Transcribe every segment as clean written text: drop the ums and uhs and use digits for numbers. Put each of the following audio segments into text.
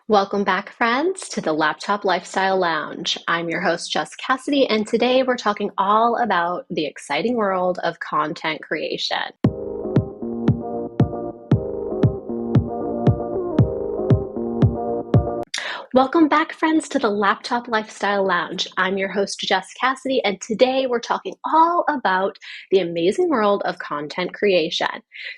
Welcome back, friends, to the Laptop Lifestyle Lounge. I'm your host, Jess Cassidy, and today we're talking all about the exciting world of content creation. Welcome back, friends, to the Laptop Lifestyle Lounge. I'm your host, Jess Cassidy, and today we're talking all about the amazing world of content creation.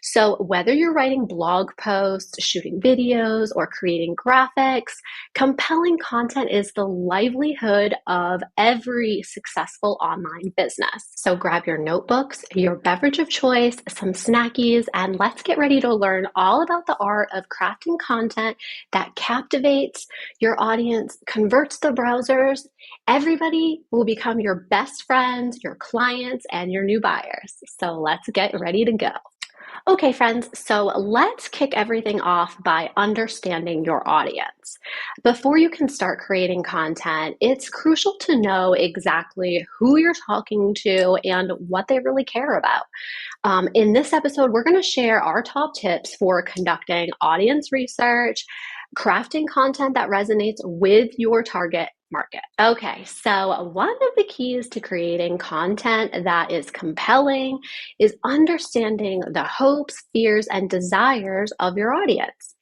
So, whether you're writing blog posts, shooting videos, or creating graphics, compelling content is the livelihood of every successful online business. So, grab your notebooks, your beverage of choice, some snackies, and let's get ready to learn all about the art of crafting content that captivates your audience, converts the browsers. Everybody will become your best friends, your clients, and your new buyers. So let's get ready to go. Okay, friends, so let's kick everything off by understanding your audience. Before you can start creating content, it's crucial to know exactly who you're talking to and what they really care about. In this episode, we're going to share our top tips for conducting audience research, crafting content that resonates with your target market. Okay, so one of the keys to creating content that is compelling is understanding the hopes, fears, and desires of your audience.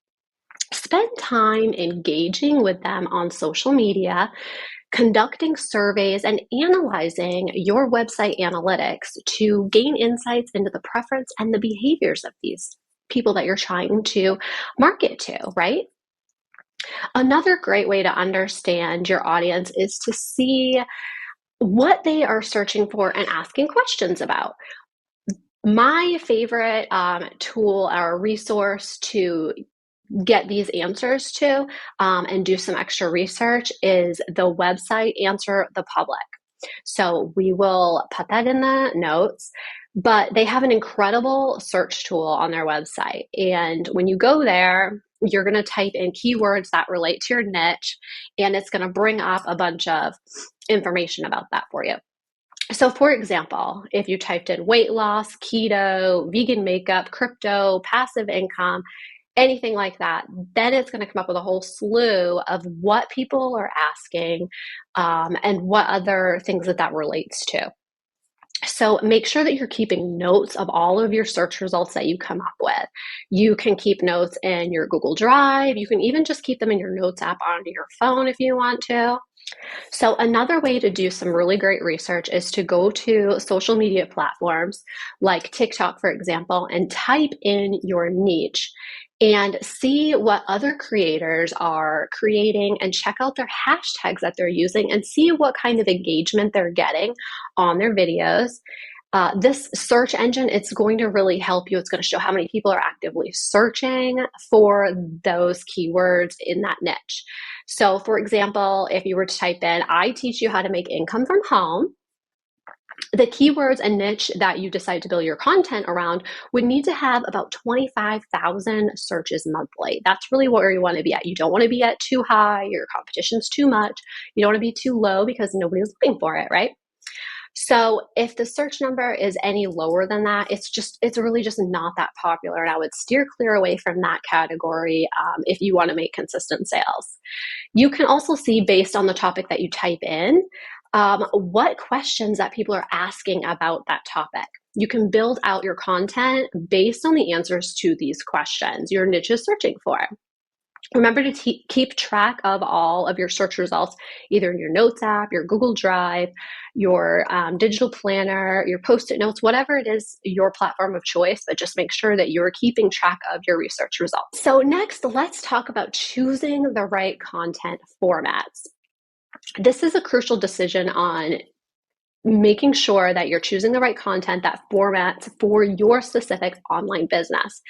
Spend time engaging with them on social media, conducting surveys, and analyzing your website analytics to gain insights into the preference and the behaviors of these people that you're trying to market to, right? Another great way to understand your audience is to see what they are searching for and asking questions about. My favorite tool or resource to get these answers to and do some extra research is the website Answer the Public. So we will put that in the notes, but they have an incredible search tool on their website. And when you go there, you're going to type in keywords that relate to your niche, and it's going to bring up a bunch of information about that for you. So, for example, if you typed in weight loss, keto, vegan makeup, crypto, passive income, anything like that, then it's going to come up with a whole slew of what people are asking and what other things that relates to. So make sure that you're keeping notes of all of your search results that you come up with. You can keep notes in your Google Drive. You can even just keep them in your notes app onto your phone if you want to. So another way to do some really great research is to go to social media platforms like TikTok, for example, and type in your niche and see what other creators are creating and check out their hashtags that they're using and see what kind of engagement they're getting on their videos. This search engine, it's going to really help you. It's going to show how many people are actively searching for those keywords in that niche. So for example, if you were to type in, I teach you how to make income from home, the keywords and niche that you decide to build your content around would need to have about 25,000 searches monthly. That's really where you want to be at. You don't want to be at too high, your competition's too much. You don't want to be too low because nobody's looking for it, right? So if the search number is any lower than that, it's really just not that popular. And I would steer clear away from that category if you want to make consistent sales. You can also see, based on the topic that you type in, what questions that people are asking about that topic. You can build out your content based on the answers to these questions your niche is searching for. Remember to keep track of all of your search results, either in your notes app, your Google Drive, your digital planner, your Post-it notes, whatever it is, your platform of choice, but just make sure that you're keeping track of your research results. So next, let's talk about choosing the right content formats. This is a crucial decision on making sure that you're choosing the right content that formats for your specific online business.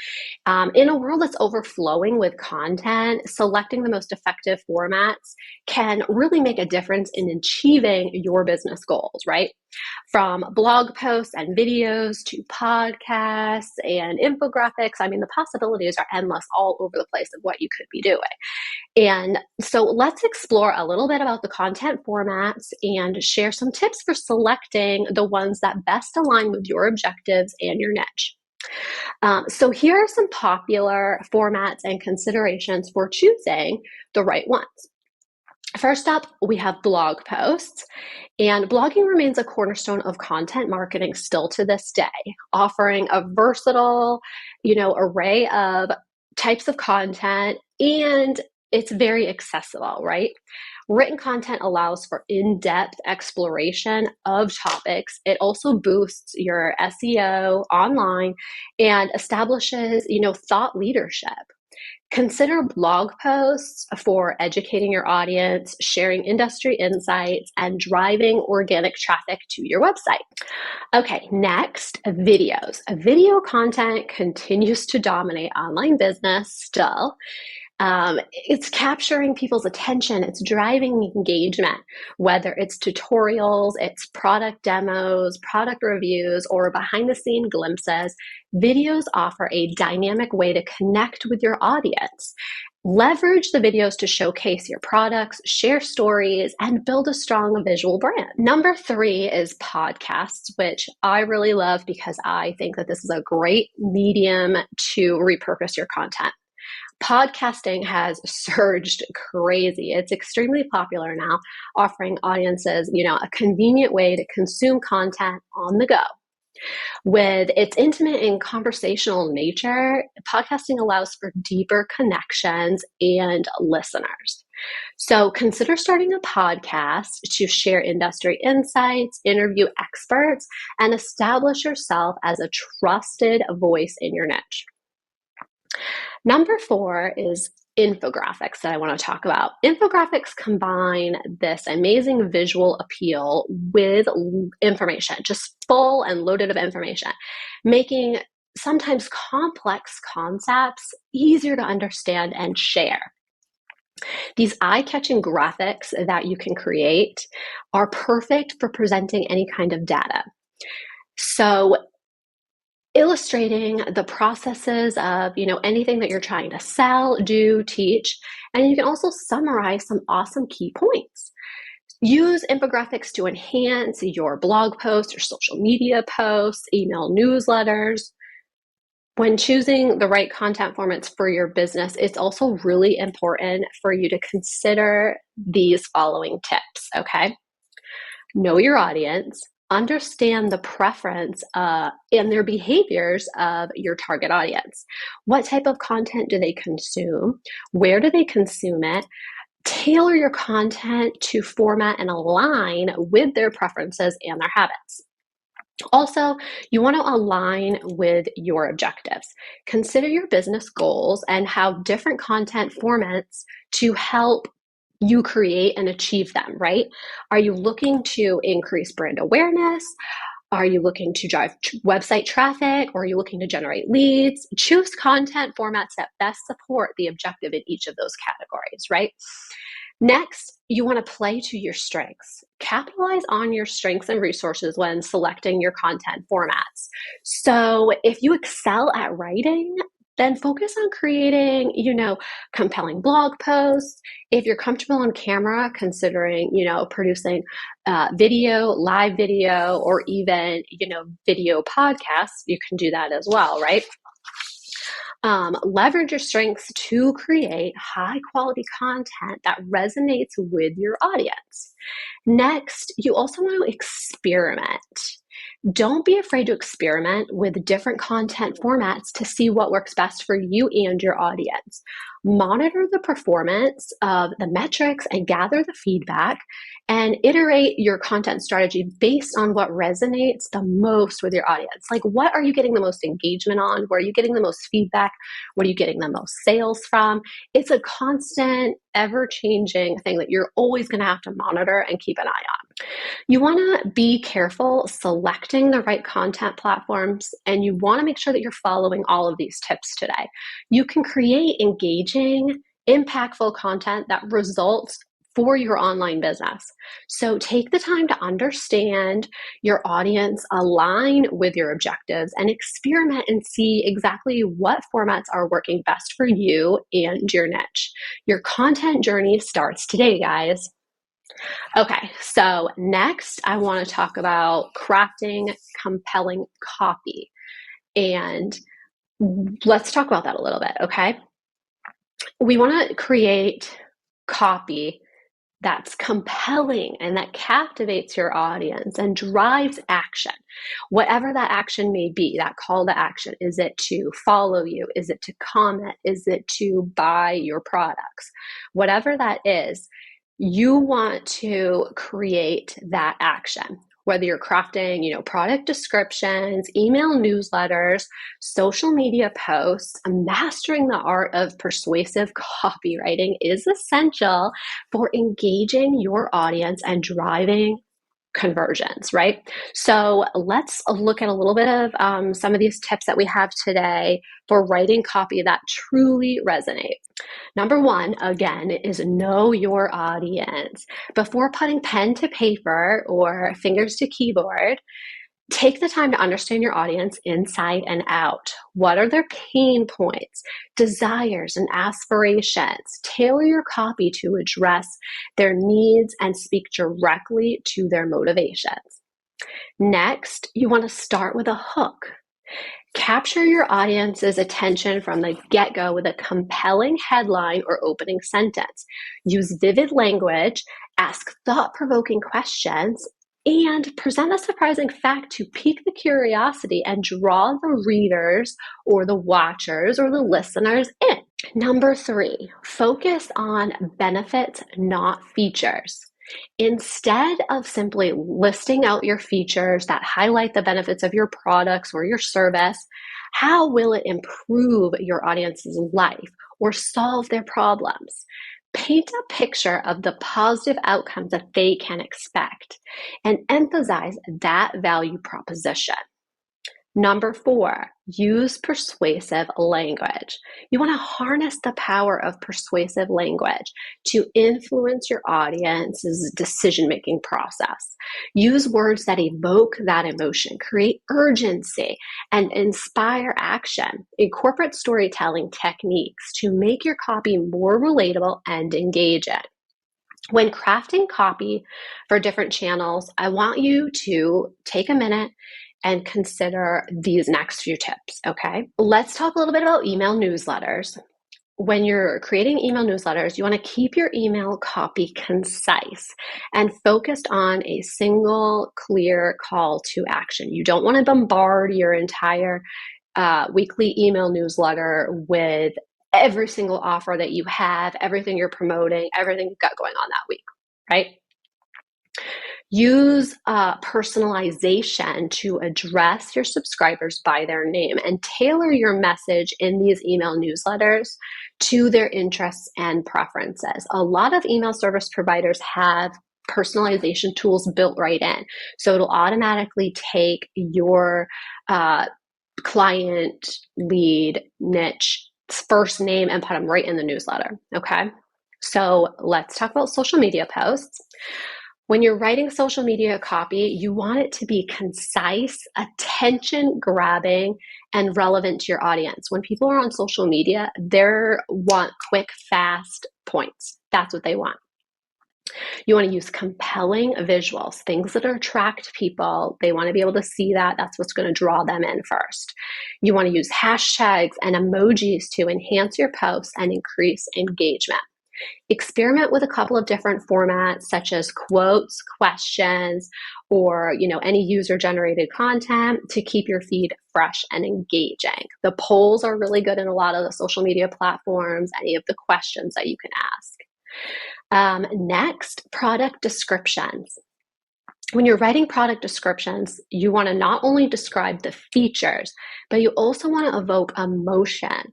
In a world that's overflowing with content, selecting the most effective formats can really make a difference in achieving your business goals, right? From blog posts and videos to podcasts and infographics. I mean, the possibilities are endless all over the place of what you could be doing. And so let's explore a little bit about the content formats and share some tips for selecting the ones that best align with your objectives and your niche. So here are some popular formats and considerations for choosing the right ones. First up, we have blog posts, and blogging remains a cornerstone of content marketing still to this day, offering a versatile, array of types of content, and it's very accessible, right? Written content allows for in-depth exploration of topics. It also boosts your SEO online and establishes, thought leadership. Consider blog posts for educating your audience, sharing industry insights, and driving organic traffic to your website. Okay, next, videos. Video content continues to dominate online business still. It's capturing people's attention, it's driving engagement, whether it's tutorials, it's product demos, product reviews, or behind the scene glimpses. Videos offer a dynamic way to connect with your audience. Leverage the videos to showcase your products, share stories, and build a strong visual brand. Number 3 is podcasts, which I really love because I think that this is a great medium to repurpose your content. Podcasting has surged crazy. It's extremely popular now, offering audiences, a convenient way to consume content on the go. With its intimate and conversational nature, podcasting allows for deeper connections and listeners. So consider starting a podcast to share industry insights, interview experts, and establish yourself as a trusted voice in your niche. Number 4 is infographics that I want to talk about. Infographics combine this amazing visual appeal with information, just full and loaded of information, making sometimes complex concepts easier to understand and share. These eye-catching graphics that you can create are perfect for presenting any kind of data. So illustrating the processes of, anything that you're trying to sell, do, teach, and you can also summarize some awesome key points. Use infographics to enhance your blog posts, your social media posts, email newsletters. When choosing the right content formats for your business, it's also really important for you to consider these following tips, okay? Know your audience, understand the preference and their behaviors of your target audience. What type of content do they consume? Where do they consume it? Tailor your content to format and align with their preferences and their habits. Also, you want to align with your objectives. Consider your business goals and have different content formats to help you create and achieve them, right? Are you looking to increase brand awareness? Are you looking to drive website traffic? Or are you looking to generate leads? Choose content formats that best support the objective in each of those categories, right? Next, you want to play to your strengths. Capitalize on your strengths and resources when selecting your content formats. So if you excel at writing, then focus on creating, compelling blog posts. If you're comfortable on camera, considering, producing video, live video, or even, video podcasts, you can do that as well, right? Leverage your strengths to create high quality content that resonates with your audience. Next, you also want to experiment. Don't be afraid to experiment with different content formats to see what works best for you and your audience. Monitor the performance of the metrics and gather the feedback and iterate your content strategy based on what resonates the most with your audience. Like, what are you getting the most engagement on? Where are you getting the most feedback? What are you getting the most sales from? It's a constant, ever-changing thing that you're always going to have to monitor and keep an eye on. You want to be careful selecting the right content platforms, and you want to make sure that you're following all of these tips today. You can create engaging, impactful content that results for your online business. So take the time to understand your audience, align with your objectives, and experiment and see exactly what formats are working best for you and your niche. Your content journey starts today, guys. Okay, so next I want to talk about crafting compelling copy. And let's talk about that a little bit, okay? We want to create copy that's compelling and that captivates your audience and drives action. Whatever that action may be, that call to action. Is it to follow you? Is it to comment? Is it to buy your products? Whatever that is, you want to create that action. Whether you're crafting, product descriptions, email newsletters, social media posts, mastering the art of persuasive copywriting is essential for engaging your audience and driving conversions, right? So let's look at a little bit of some of these tips that we have today for writing copy that truly resonates. Number one, again, is know your audience. Before putting pen to paper or fingers to keyboard, take the time to understand your audience inside and out. What are their pain points, desires, and aspirations? Tailor your copy to address their needs and speak directly to their motivations. Next, you want to start with a hook. Capture your audience's attention from the get-go with a compelling headline or opening sentence. Use vivid language, ask thought-provoking questions, and present a surprising fact to pique the curiosity and draw the readers or the watchers or the listeners in. Number 3, focus on benefits, not features. Instead of simply listing out your features that highlight the benefits of your products or your service, how will it improve your audience's life or solve their problems? Paint a picture of the positive outcomes that they can expect and emphasize that value proposition. Number 4, use persuasive language. You want to harness the power of persuasive language to influence your audience's decision-making process. Use words that evoke that emotion, create urgency, and inspire action. Incorporate storytelling techniques to make your copy more relatable and engaging. When crafting copy for different channels, I want you to take a minute and consider these next few tips, okay? Let's talk a little bit about email newsletters. When you're creating email newsletters, you want to keep your email copy concise and focused on a single clear call to action. You don't want to bombard your entire weekly email newsletter with every single offer that you have, everything you're promoting, everything you've got going on that week, right? Use personalization to address your subscribers by their name and tailor your message in these email newsletters to their interests and preferences. A lot of email service providers have personalization tools built right in. So it'll automatically take your client, lead, niche, first name and put them right in the newsletter, okay? So let's talk about social media posts. When you're writing social media copy, you want it to be concise, attention-grabbing, and relevant to your audience. When people are on social media, they want quick, fast points. That's what they want. You want to use compelling visuals, things that attract people. They want to be able to see that. That's what's going to draw them in first. You want to use hashtags and emojis to enhance your posts and increase engagement. Experiment with a couple of different formats such as quotes, questions, or any user-generated content to keep your feed fresh and engaging. The polls are really good in a lot of the social media platforms, any of the questions that you can ask. Next, product descriptions. When you're writing product descriptions, you want to not only describe the features, but you also want to evoke emotion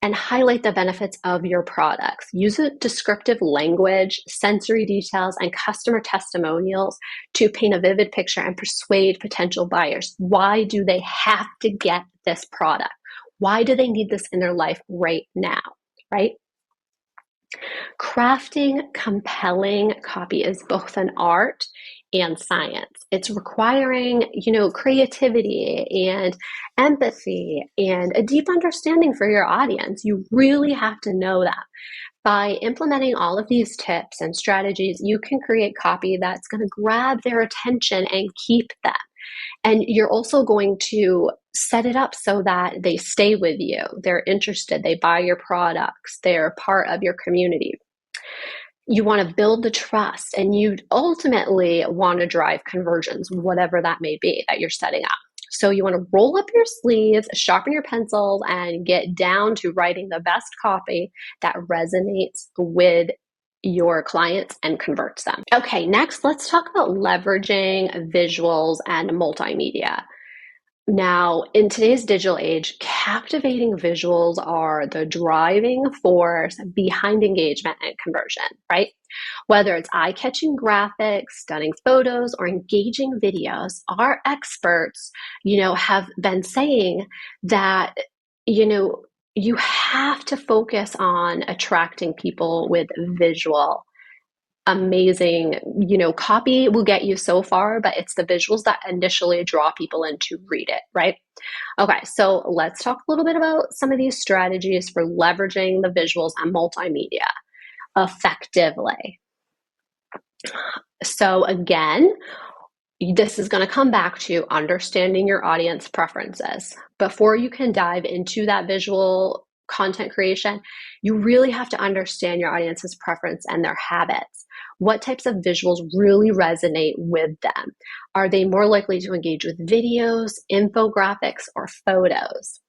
and highlight the benefits of your products. Use a descriptive language, sensory details, and customer testimonials to paint a vivid picture and persuade potential buyers. Why do they have to get this product? Why do they need this in their life right now, right? Crafting compelling copy is both an art and science. It's requiring, creativity and empathy and a deep understanding for your audience. You really have to know that. By implementing all of these tips and strategies, you can create copy that's going to grab their attention and keep them. And you're also going to set it up so that they stay with you, they're interested, they buy your products, they're part of your community. You want to build the trust, and you ultimately want to drive conversions, whatever that may be that you're setting up. So you want to roll up your sleeves, sharpen your pencils, and get down to writing the best copy that resonates with your clients and converts them. Okay, next, let's talk about leveraging visuals and multimedia. Now, in today's digital age, captivating visuals are the driving force behind engagement and conversion, right? Whether it's eye-catching graphics, stunning photos, or engaging videos, our experts, have been saying that, you have to focus on attracting people with visual amazing, copy will get you so far, but it's the visuals that initially draw people in to read it, right? Okay, so let's talk a little bit about some of these strategies for leveraging the visuals and multimedia effectively. So again, this is going to come back to understanding your audience preferences. Before you can dive into that visual content creation, you really have to understand your audience's preference and their habits. What types of visuals really resonate with them? Are they more likely to engage with videos, infographics, or photos?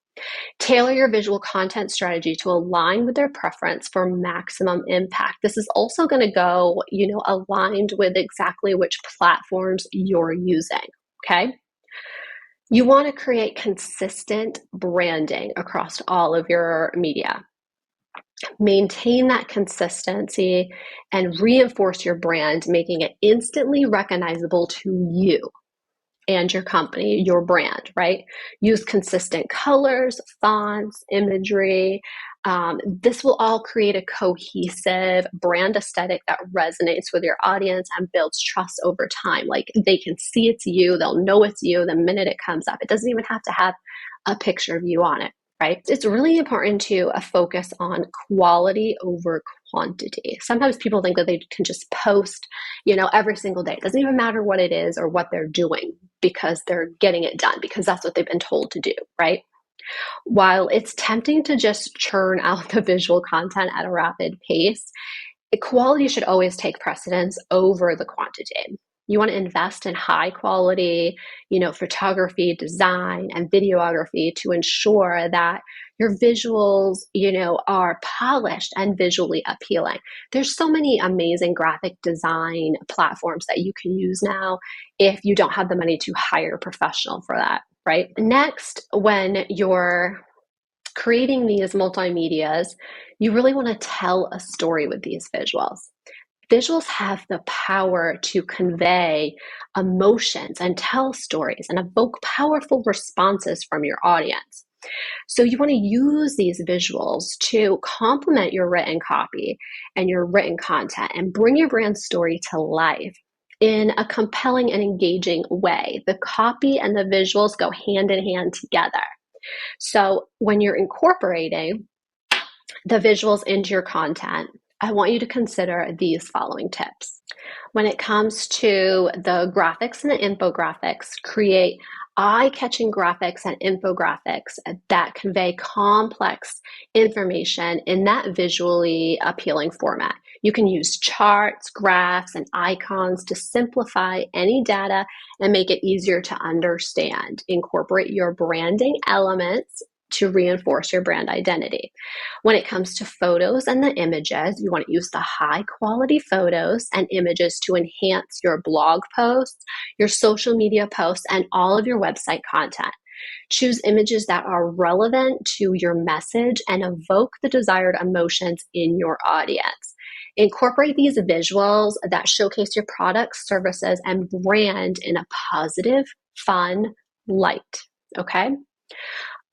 Tailor your visual content strategy to align with their preference for maximum impact. This is also going to go, aligned with exactly which platforms you're using, okay? You want to create consistent branding across all of your media. Maintain that consistency and reinforce your brand, making it instantly recognizable to you and your company, your brand, right? Use consistent colors, fonts, imagery. This will all create a cohesive brand aesthetic that resonates with your audience and builds trust over time. Like, they can see it's you, they'll know it's you the minute it comes up. It doesn't even have to have a picture of you on it, right? It's really important to focus on quality over quantity. Sometimes people think that they can just post, every single day. It doesn't even matter what it is or what they're doing, because they're getting it done, because that's what they've been told to do, right? While it's tempting to just churn out the visual content at a rapid pace, quality should always take precedence over the quantity. You want to invest in high quality, photography, design, and videography to ensure that your visuals, are polished and visually appealing. There's so many amazing graphic design platforms that you can use now if you don't have the money to hire a professional for that, right? Next, when you're creating these multimedias, you really want to tell a story with these visuals. Visuals have the power to convey emotions and tell stories and evoke powerful responses from your audience. So you want to use these visuals to complement your written copy and your written content and bring your brand story to life in a compelling and engaging way. The copy and the visuals go hand in hand together. So when you're incorporating the visuals into your content, I want you to consider these following tips. When it comes to the graphics and the infographics, create eye-catching graphics and infographics that convey complex information in that visually appealing format. You can use charts, graphs, and icons to simplify any data and make it easier to understand. Incorporate your branding elements to reinforce your brand identity. When it comes to photos and the images, you want to use the high quality photos and images to enhance your blog posts, your social media posts, and all of your website content. Choose images that are relevant to your message and evoke the desired emotions in your audience. Incorporate these visuals that showcase your products, services, and brand in a positive, fun light. Okay?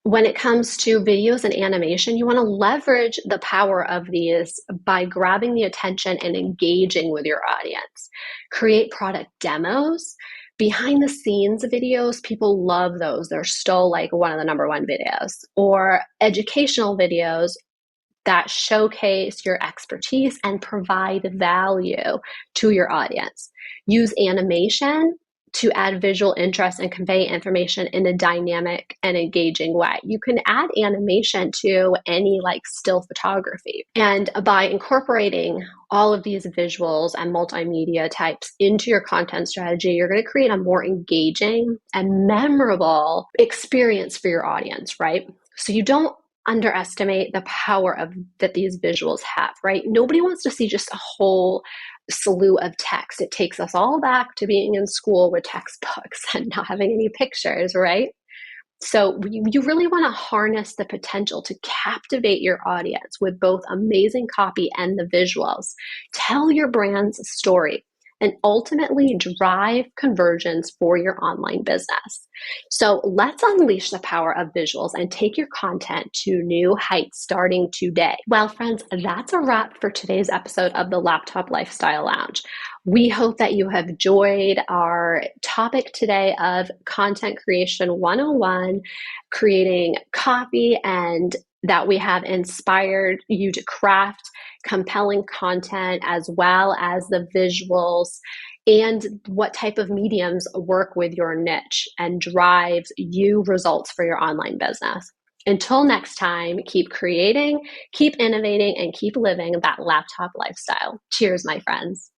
When it comes to videos and animation, you want to leverage the power of these by grabbing the attention and engaging with your audience. Create product demos. Behind the scenes videos, people love those. They're still like one of the number one videos. Or educational videos that showcase your expertise and provide value to your audience. Use animation to add visual interest and convey information in a dynamic and engaging way. You can add animation to any like still photography. And by incorporating all of these visuals and multimedia types into your content strategy, you're going to create a more engaging and memorable experience for your audience, right? So you don't underestimate the power of that these visuals have, right? Nobody wants to see just a whole slew of text. It takes us all back to being in school with textbooks and not having any pictures, right? So you really want to harness the potential to captivate your audience with both amazing copy and the visuals. Tell your brand's story and ultimately drive conversions for your online business. So let's unleash the power of visuals and take your content to new heights starting today. Well, friends, that's a wrap for today's episode of the Laptop Lifestyle Lounge. We hope that you have enjoyed our topic today of Content Creation 101, creating copy, and that we have inspired you to craft compelling content as well as the visuals and what type of mediums work with your niche and drives you results for your online business. Until next time, keep creating, keep innovating, and keep living that laptop lifestyle. Cheers, my friends.